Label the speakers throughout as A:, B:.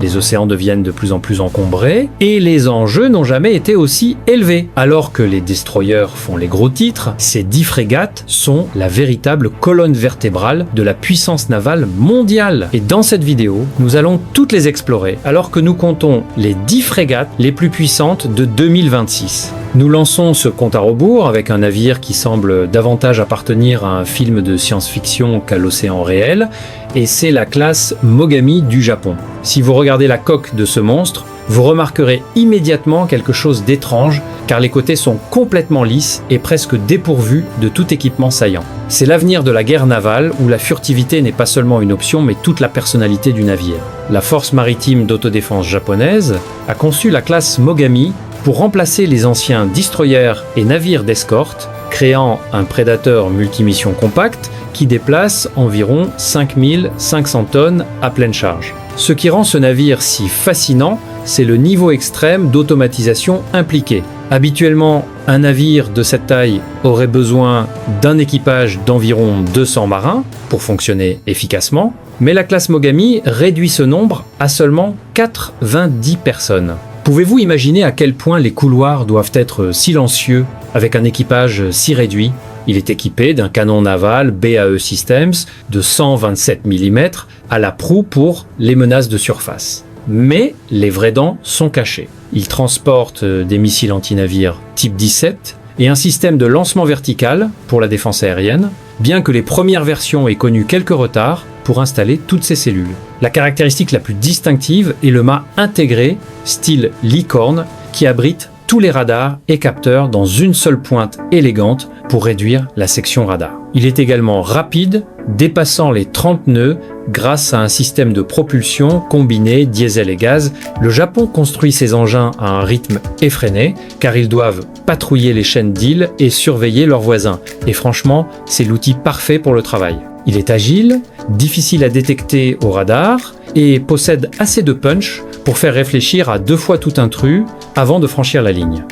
A: les océans deviennent de plus en plus encombrés, et les enjeux n'ont jamais été aussi élevés. Alors que les destroyers font les gros titres, ces 10 frégates sont la véritable colonne vertébrale de la puissance navale mondiale. Et dans cette vidéo, nous allons toutes les explorer, alors que nous comptons les 10 frégates les plus puissantes de 2026. Nous lançons ce compte à rebours avec un navire qui semble davantage appartenir à un film de science-fiction qu'à l'océan réel, et c'est la classe Mogami du Japon. Si vous regardez la coque de ce monstre, vous remarquerez immédiatement quelque chose d'étrange, car les côtés sont complètement lisses et presque dépourvus de tout équipement saillant. C'est l'avenir de la guerre navale où la furtivité n'est pas seulement une option mais toute la personnalité du navire. La force maritime d'autodéfense japonaise a conçu la classe Mogami pour remplacer les anciens destroyers et navires d'escorte, créant un prédateur multimission compact qui déplace environ 5500 tonnes à pleine charge. Ce qui rend ce navire si fascinant, c'est le niveau extrême d'automatisation impliqué. Habituellement, un navire de cette taille aurait besoin d'un équipage d'environ 200 marins pour fonctionner efficacement, mais la classe Mogami réduit ce nombre à seulement 90 personnes. Pouvez-vous imaginer à quel point les couloirs doivent être silencieux avec un équipage si réduit ? Il est équipé d'un canon naval BAE Systems de 127 mm à la proue pour les menaces de surface. Mais les vraies dents sont cachées. Il transporte des missiles anti-navires type 17 et un système de lancement vertical pour la défense aérienne, bien que les premières versions aient connu quelques retards pour installer toutes ces cellules. La caractéristique la plus distinctive est le mât intégré, style licorne, qui abrite tous les radars et capteurs dans une seule pointe élégante pour réduire la section radar. Il est également rapide, dépassant les 30 nœuds grâce à un système de propulsion combiné diesel et gaz. Le Japon construit ses engins à un rythme effréné car ils doivent patrouiller les chaînes d'îles et surveiller leurs voisins. Et franchement, c'est l'outil parfait pour le travail. Il est agile, difficile à détecter au radar et possède assez de punch pour faire réfléchir à 2 fois tout intrus avant de franchir la ligne.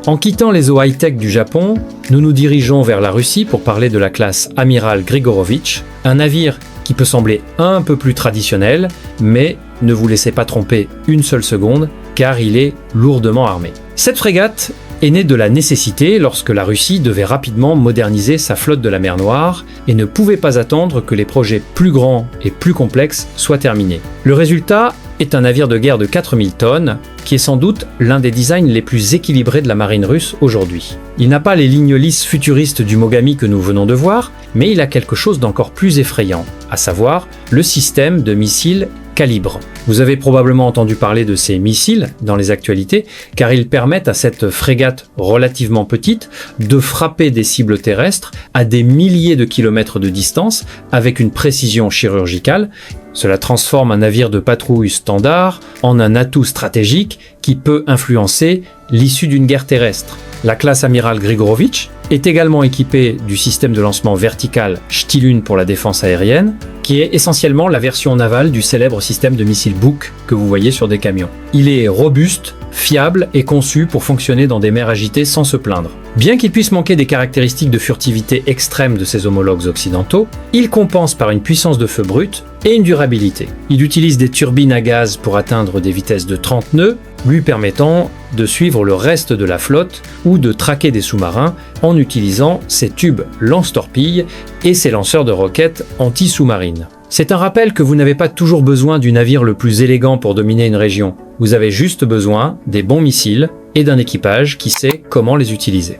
A: En quittant les eaux high-tech du Japon, nous nous dirigeons vers la Russie pour parler de la classe Amiral Grigorovitch, un navire qui peut sembler un peu plus traditionnel, mais ne vous laissez pas tromper une seule seconde, car il est lourdement armé. Cette frégate est née de la nécessité lorsque la Russie devait rapidement moderniser sa flotte de la mer Noire et ne pouvait pas attendre que les projets plus grands et plus complexes soient terminés. Le résultat est un navire de guerre de 4000 tonnes, qui est sans doute l'un des designs les plus équilibrés de la marine russe aujourd'hui. Il n'a pas les lignes lisses futuristes du Mogami que nous venons de voir, mais il a quelque chose d'encore plus effrayant, à savoir le système de missiles Calibre. Vous avez probablement entendu parler de ces missiles dans les actualités, car ils permettent à cette frégate relativement petite de frapper des cibles terrestres à des milliers de kilomètres de distance avec une précision chirurgicale. Cela transforme un navire de patrouille standard en un atout stratégique qui peut influencer l'issue d'une guerre terrestre. La classe Amiral Grigorovitch est également équipée du système de lancement vertical Shtilun pour la défense aérienne, qui est essentiellement la version navale du célèbre système de missiles Buk que vous voyez sur des camions. Il est robuste, fiable et conçu pour fonctionner dans des mers agitées sans se plaindre. Bien qu'il puisse manquer des caractéristiques de furtivité extrême de ses homologues occidentaux, il compense par une puissance de feu brute et une durabilité. Il utilise des turbines à gaz pour atteindre des vitesses de 30 nœuds, lui permettant de suivre le reste de la flotte ou de traquer des sous-marins en utilisant ses tubes lance-torpilles et ses lanceurs de roquettes anti-sous-marines. C'est un rappel que vous n'avez pas toujours besoin du navire le plus élégant pour dominer une région. Vous avez juste besoin des bons missiles et d'un équipage qui sait comment les utiliser.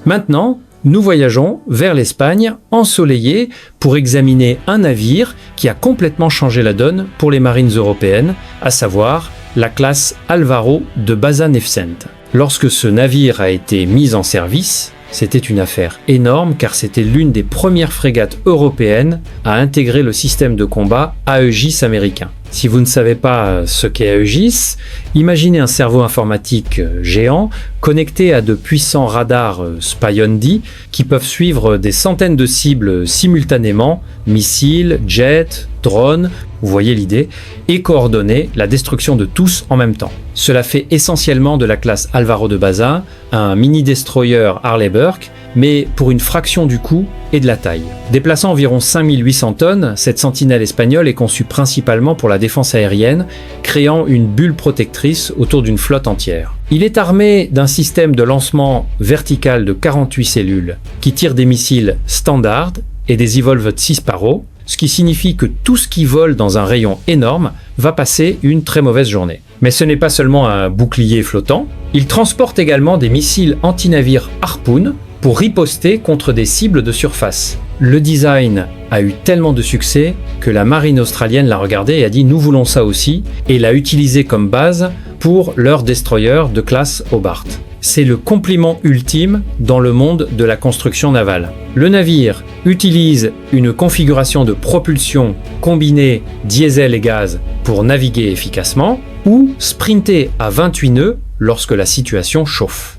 A: Maintenant, nous voyageons vers l'Espagne ensoleillée pour examiner un navire qui a complètement changé la donne pour les marines européennes, à savoir la classe Álvaro de Baza-Neufcente. Lorsque ce navire a été mis en service, c'était une affaire énorme car c'était l'une des premières frégates européennes à intégrer le système de combat AEGIS américain. Si vous ne savez pas ce qu'est Aegis, imaginez un cerveau informatique géant connecté à de puissants radars Spy-on-D qui peuvent suivre des centaines de cibles simultanément, missiles, jets, drones, vous voyez l'idée, et coordonner la destruction de tous en même temps. Cela fait essentiellement de la classe Alvaro de Baza un mini-destroyer Harley Burke, mais pour une fraction du coût et de la taille. Déplaçant environ 5800 tonnes, cette sentinelle espagnole est conçue principalement pour la défense aérienne, créant une bulle protectrice autour d'une flotte entière. Il est armé d'un système de lancement vertical de 48 cellules qui tirent des missiles Standard et des Evolved 6 Sparrow, ce qui signifie que tout ce qui vole dans un rayon énorme va passer une très mauvaise journée. Mais ce n'est pas seulement un bouclier flottant, il transporte également des missiles anti-navires Harpoon pour riposter contre des cibles de surface. Le design a eu tellement de succès que la marine australienne l'a regardé et a dit « nous voulons ça aussi » et l'a utilisé comme base pour leur destroyer de classe Hobart. C'est le compliment ultime dans le monde de la construction navale. Le navire utilise une configuration de propulsion combinée diesel et gaz pour naviguer efficacement ou sprinter à 28 nœuds lorsque la situation chauffe.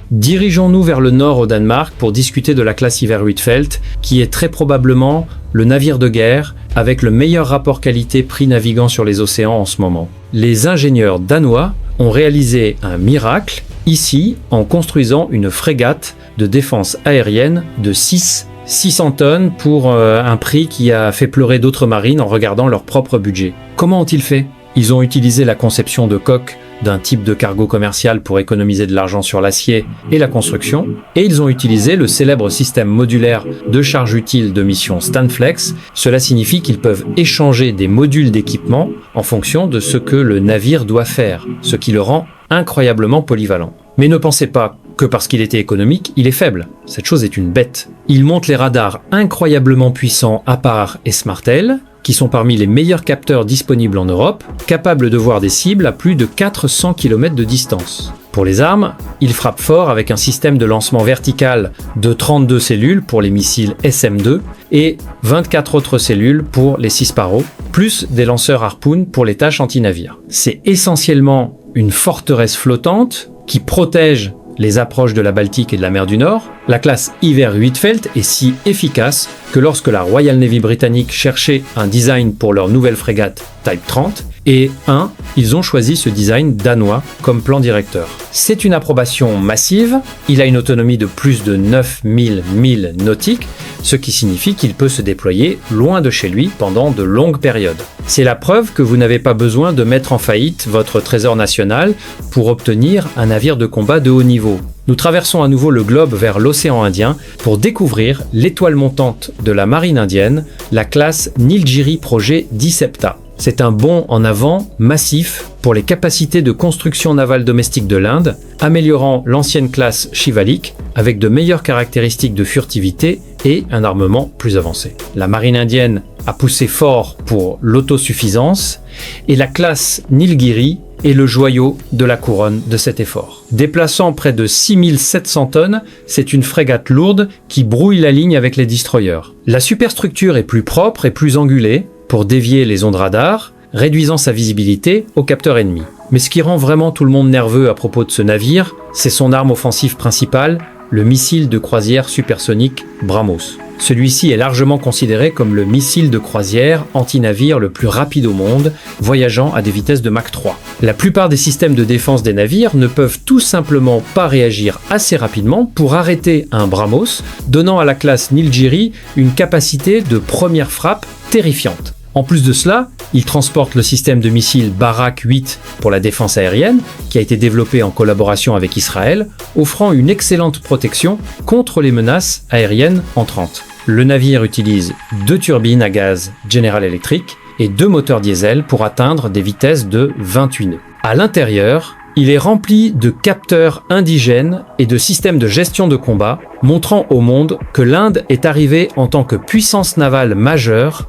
A: Dirigeons-nous vers le nord au Danemark pour discuter de la classe Iver Huitfeldt, qui est très probablement le navire de guerre avec le meilleur rapport qualité-prix naviguant sur les océans en ce moment. Les ingénieurs danois ont réalisé un miracle ici en construisant une frégate de défense aérienne de 600 tonnes pour un prix qui a fait pleurer d'autres marines en regardant leur propre budget. Comment ont-ils fait ? Ils ont utilisé la conception de coque d'un type de cargo commercial pour économiser de l'argent sur l'acier et la construction, et ils ont utilisé le célèbre système modulaire de charge utile de mission Stanflex. Cela signifie qu'ils peuvent échanger des modules d'équipement en fonction de ce que le navire doit faire, ce qui le rend incroyablement polyvalent. Mais ne pensez pas que parce qu'il était économique, il est faible. Cette chose est une bête. Il monte les radars incroyablement puissants APAR et SMARTEL, qui sont parmi les meilleurs capteurs disponibles en Europe, capables de voir des cibles à plus de 400 km de distance. Pour les armes, il frappe fort avec un système de lancement vertical de 32 cellules pour les missiles SM-2 et 24 autres cellules pour les 6 Sparrow, plus des lanceurs Harpoon pour les tâches anti-navires. C'est essentiellement une forteresse flottante qui protège les approches de la Baltique et de la mer du Nord. La classe Iver Huitfeldt est si efficace que lorsque la Royal Navy britannique cherchait un design pour leur nouvelle frégate Type 30, ils ont choisi ce design danois comme plan directeur. C'est une approbation massive, il a une autonomie de plus de 9000 milles nautiques, ce qui signifie qu'il peut se déployer loin de chez lui pendant de longues périodes. C'est la preuve que vous n'avez pas besoin de mettre en faillite votre trésor national pour obtenir un navire de combat de haut niveau. Nous traversons à nouveau le globe vers l'océan Indien pour découvrir l'étoile montante de la marine indienne, la classe Nilgiri Projet Disepta. C'est un bond en avant massif pour les capacités de construction navale domestique de l'Inde, améliorant l'ancienne classe Shivalik avec de meilleures caractéristiques de furtivité et un armement plus avancé. La marine indienne a poussé fort pour l'autosuffisance et la classe Nilgiri est le joyau de la couronne de cet effort. Déplaçant près de 6700 tonnes, c'est une frégate lourde qui brouille la ligne avec les destroyers. La superstructure est plus propre et plus angulée pour dévier les ondes radar, réduisant sa visibilité aux capteurs ennemis. Mais ce qui rend vraiment tout le monde nerveux à propos de ce navire, c'est son arme offensive principale, le missile de croisière supersonique BrahMos. Celui-ci est largement considéré comme le missile de croisière anti-navire le plus rapide au monde, voyageant à des vitesses de Mach 3. La plupart des systèmes de défense des navires ne peuvent tout simplement pas réagir assez rapidement pour arrêter un BrahMos, donnant à la classe Nilgiri une capacité de première frappe terrifiante. En plus de cela, il transporte le système de missiles Barak 8 pour la défense aérienne, qui a été développé en collaboration avec Israël, offrant une excellente protection contre les menaces aériennes entrantes. Le navire utilise 2 turbines à gaz General Electric et 2 moteurs diesel pour atteindre des vitesses de 28 nœuds. À l'intérieur, il est rempli de capteurs indigènes et de systèmes de gestion de combat, montrant au monde que l'Inde est arrivée en tant que puissance navale majeure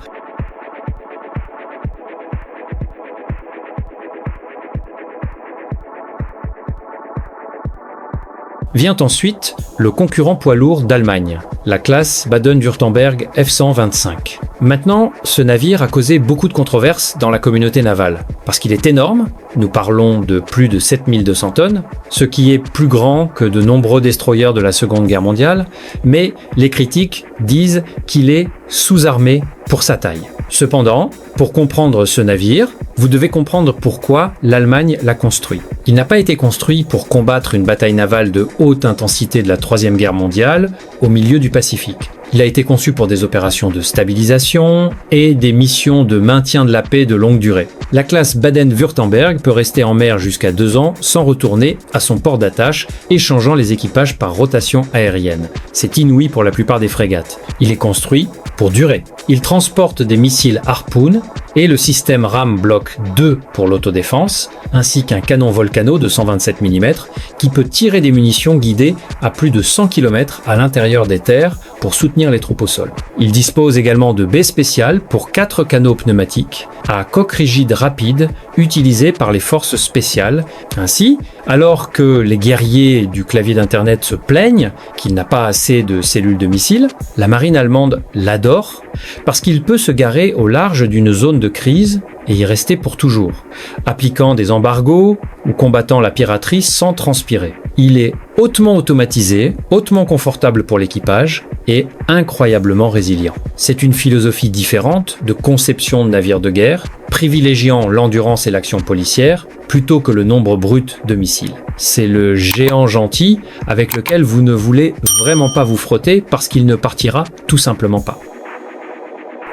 A: Vient ensuite le concurrent poids lourd d'Allemagne, la classe Baden-Württemberg F-125. Maintenant, ce navire a causé beaucoup de controverses dans la communauté navale, parce qu'il est énorme, nous parlons de plus de 7200 tonnes, ce qui est plus grand que de nombreux destroyers de la Seconde Guerre mondiale, mais les critiques disent qu'il est sous-armé pour sa taille. Cependant, pour comprendre ce navire, vous devez comprendre pourquoi l'Allemagne l'a construit. Il n'a pas été construit pour combattre une bataille navale de haute intensité de la Troisième Guerre mondiale au milieu du Pacifique. Il a été conçu pour des opérations de stabilisation et des missions de maintien de la paix de longue durée. La classe Baden-Württemberg peut rester en mer jusqu'à 2 ans sans retourner à son port d'attache, échangeant les équipages par rotation aérienne. C'est inouï pour la plupart des frégates. Il est construit pour durer. Il transporte des missiles Harpoon et le système RAM Block 2 pour l'autodéfense, ainsi qu'un canon Volcano de 127 mm qui peut tirer des munitions guidées à plus de 100 km à l'intérieur des terres pour soutenir les troupes au sol. Il dispose également de baies spéciales pour 4 canots pneumatiques à coque rigide rapide utilisés par les forces spéciales. Ainsi, alors que les guerriers du clavier d'internet se plaignent qu'il n'a pas assez de cellules de missiles, la marine allemande l'adore parce qu'il peut se garer au large d'une zone de crise et y rester pour toujours, appliquant des embargos ou combattant la piraterie sans transpirer. Il est hautement automatisé, hautement confortable pour l'équipage et incroyablement résilient. C'est une philosophie différente de conception de navires de guerre, privilégiant l'endurance et l'action policière plutôt que le nombre brut de missiles. C'est le géant gentil avec lequel vous ne voulez vraiment pas vous frotter parce qu'il ne partira tout simplement pas.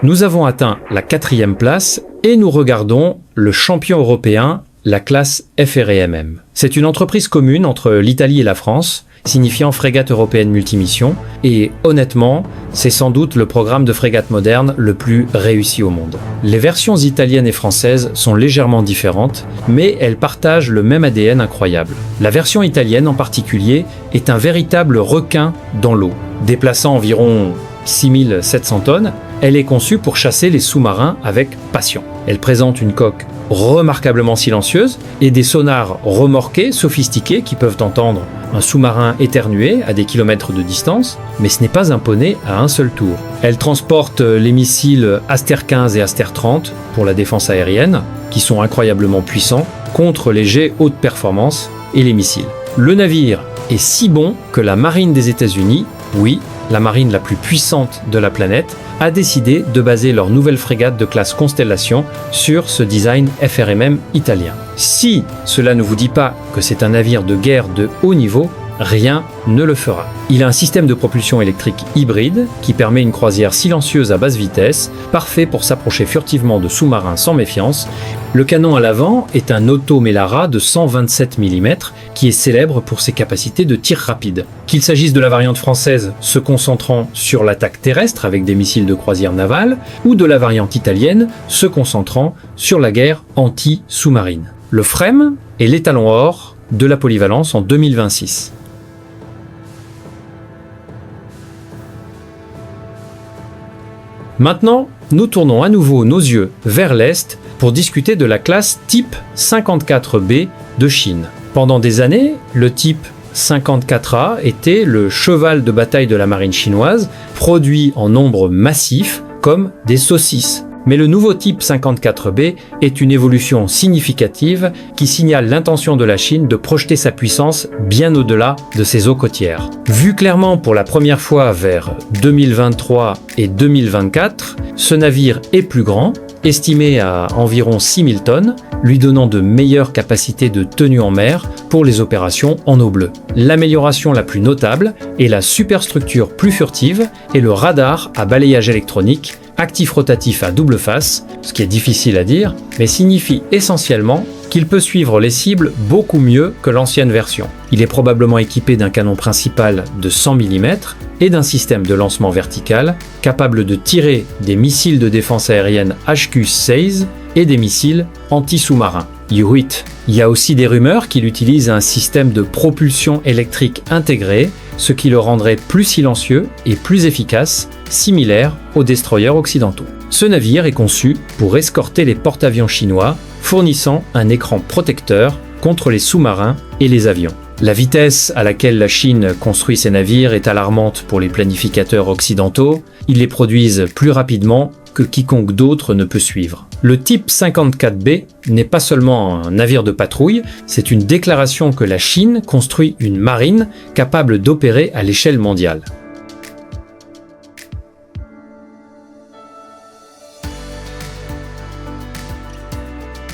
A: Nous avons atteint la 4e place et nous regardons le champion européen, la classe FREMM. C'est une entreprise commune entre l'Italie et la France, signifiant frégate européenne multimission, et honnêtement, c'est sans doute le programme de frégate moderne le plus réussi au monde. Les versions italiennes et françaises sont légèrement différentes, mais elles partagent le même ADN incroyable. La version italienne en particulier est un véritable requin dans l'eau. Déplaçant environ 6700 tonnes, elle est conçue pour chasser les sous-marins avec passion. Elle présente une coque remarquablement silencieuse et des sonars remorqués sophistiqués qui peuvent entendre un sous-marin éternuer à des kilomètres de distance, mais ce n'est pas un poney à un seul tour. Elle transporte les missiles Aster 15 et Aster 30 pour la défense aérienne, qui sont incroyablement puissants contre les jets haute performance et les missiles. Le navire est si bon que la marine des États-Unis, oui, la marine la plus puissante de la planète, a décidé de baser leur nouvelle frégate de classe Constellation sur ce design FRMM italien. Si cela ne vous dit pas que c'est un navire de guerre de haut niveau, rien ne le fera. Il a un système de propulsion électrique hybride qui permet une croisière silencieuse à basse vitesse, parfait pour s'approcher furtivement de sous-marins sans méfiance. Le canon à l'avant est un Otto Melara de 127 mm qui est célèbre pour ses capacités de tir rapide. Qu'il s'agisse de la variante française se concentrant sur l'attaque terrestre avec des missiles de croisière navale ou de la variante italienne se concentrant sur la guerre anti-sous-marine. Le FREMM est l'étalon or de la polyvalence en 2026. Maintenant, nous tournons à nouveau nos yeux vers l'Est pour discuter de la classe type 54B de Chine. Pendant des années, le type 54A était le cheval de bataille de la marine chinoise, produit en nombre massif comme des saucisses. Mais le nouveau type 54B est une évolution significative qui signale l'intention de la Chine de projeter sa puissance bien au-delà de ses eaux côtières. Vu clairement pour la première fois vers 2023 et 2024, ce navire est plus grand, estimé à environ 6000 tonnes, lui donnant de meilleures capacités de tenue en mer pour les opérations en eau bleue. L'amélioration la plus notable est la superstructure plus furtive et le radar à balayage électronique actif rotatif à double face, ce qui est difficile à dire, mais signifie essentiellement qu'il peut suivre les cibles beaucoup mieux que l'ancienne version. Il est probablement équipé d'un canon principal de 100 mm et d'un système de lancement vertical capable de tirer des missiles de défense aérienne HQ-16 et des missiles anti-sous-marins. U-8. Il y a aussi des rumeurs qu'il utilise un système de propulsion électrique intégré, ce qui le rendrait plus silencieux et plus efficace, similaire aux destroyers occidentaux. Ce navire est conçu pour escorter les porte-avions chinois, fournissant un écran protecteur contre les sous-marins et les avions. La vitesse à laquelle la Chine construit ses navires est alarmante pour les planificateurs occidentaux. Ils les produisent plus rapidement que quiconque d'autre ne peut suivre. Le type 54B n'est pas seulement un navire de patrouille, c'est une déclaration que la Chine construit une marine capable d'opérer à l'échelle mondiale.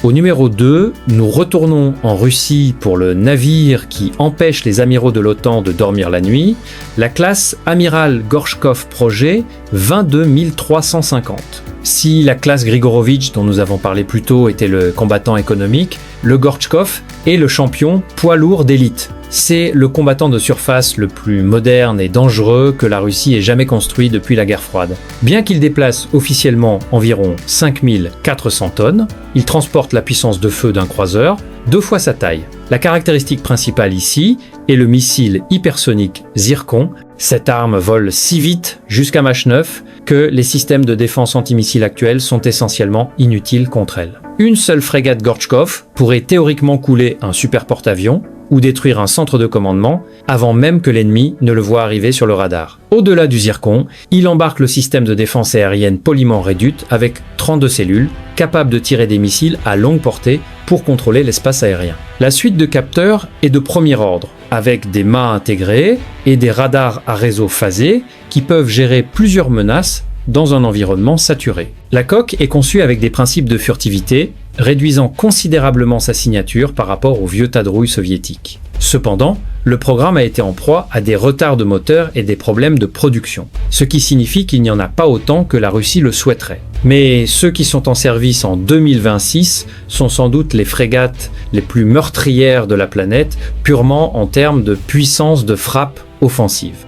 A: Au numéro 2, nous retournons en Russie pour le navire qui empêche les amiraux de l'OTAN de dormir la nuit, la classe Amiral Gorchkov Projet 22350. Si la classe Grigorovitch dont nous avons parlé plus tôt était le combattant économique, le Gorchkov est le champion poids lourd d'élite. C'est le combattant de surface le plus moderne et dangereux que la Russie ait jamais construit depuis la guerre froide. Bien qu'il déplace officiellement environ 5400 tonnes, il transporte la puissance de feu d'un croiseur, 2 fois sa taille. La caractéristique principale ici est le missile hypersonique Zircon. Cette arme vole si vite jusqu'à Mach 9 que les systèmes de défense antimissile actuels sont essentiellement inutiles contre elle. Une seule frégate Gorchkov pourrait théoriquement couler un super porte-avions ou détruire un centre de commandement avant même que l'ennemi ne le voie arriver sur le radar. Au-delà du Zircon, il embarque le système de défense aérienne poliment réduite avec 32 cellules, capables de tirer des missiles à longue portée pour contrôler l'espace aérien. La suite de capteurs est de premier ordre, avec des mâts intégrés et des radars à réseau phasé qui peuvent gérer plusieurs menaces dans un environnement saturé. La coque est conçue avec des principes de furtivité, réduisant considérablement sa signature par rapport aux vieux tas de rouille soviétiques. Cependant, le programme a été en proie à des retards de moteur et des problèmes de production, ce qui signifie qu'il n'y en a pas autant que la Russie le souhaiterait. Mais ceux qui sont en service en 2026 sont sans doute les frégates les plus meurtrières de la planète, purement en termes de puissance de frappe offensive.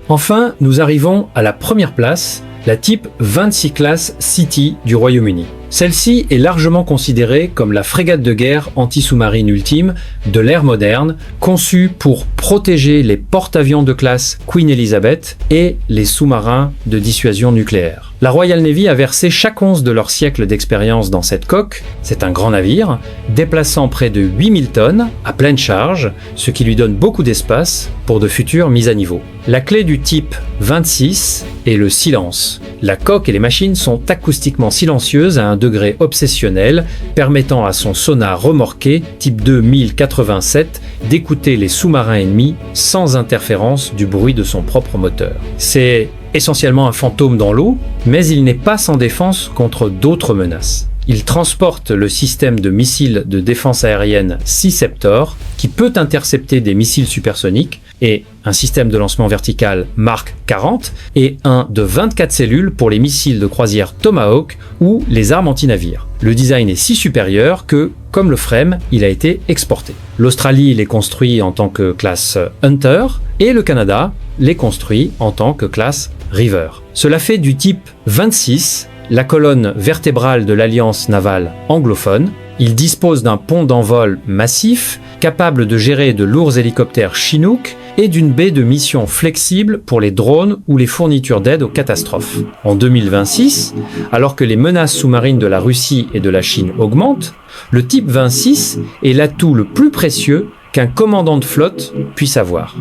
A: Enfin, nous arrivons à la première place, la type 26 classe City du Royaume-Uni. Celle-ci est largement considérée comme la frégate de guerre anti-sous-marine ultime de l'ère moderne, conçue pour protéger les porte-avions de classe Queen Elizabeth et les sous-marins de dissuasion nucléaire. La Royal Navy a versé chaque once de leur siècle d'expérience dans cette coque, c'est un grand navire, déplaçant près de 8000 tonnes à pleine charge, ce qui lui donne beaucoup d'espace pour de futures mises à niveau. La clé du type 26 est le silence. La coque et les machines sont acoustiquement silencieuses à un degré obsessionnel, permettant à son sonar remorqué type 2087 d'écouter les sous-marins ennemis sans interférence du bruit de son propre moteur. C'est essentiellement un fantôme dans l'eau, mais il n'est pas sans défense contre d'autres menaces. Il transporte le système de missiles de défense aérienne Sea-Ceptor, qui peut intercepter des missiles supersoniques, et un système de lancement vertical Mark 40, et un de 24 cellules pour les missiles de croisière Tomahawk ou les armes anti-navires. Le design est si supérieur que, comme le frame, il a été exporté. L'Australie les construit en tant que classe Hunter, et le Canada les construit en tant que classe River. Cela fait du type 26 la colonne vertébrale de l'alliance navale anglophone. Il dispose d'un pont d'envol massif, capable de gérer de lourds hélicoptères Chinook et d'une baie de mission flexible pour les drones ou les fournitures d'aide aux catastrophes. En 2026, alors que les menaces sous-marines de la Russie et de la Chine augmentent, le type 26 est l'atout le plus précieux qu'un commandant de flotte puisse avoir.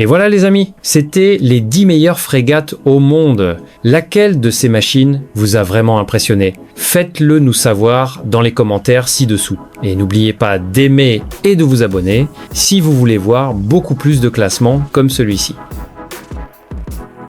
A: Et voilà les amis, c'était les 10 meilleures frégates au monde. Laquelle de ces machines vous a vraiment impressionné? Faites-le nous savoir dans les commentaires ci-dessous. Et n'oubliez pas d'aimer et de vous abonner si vous voulez voir beaucoup plus de classements comme celui-ci.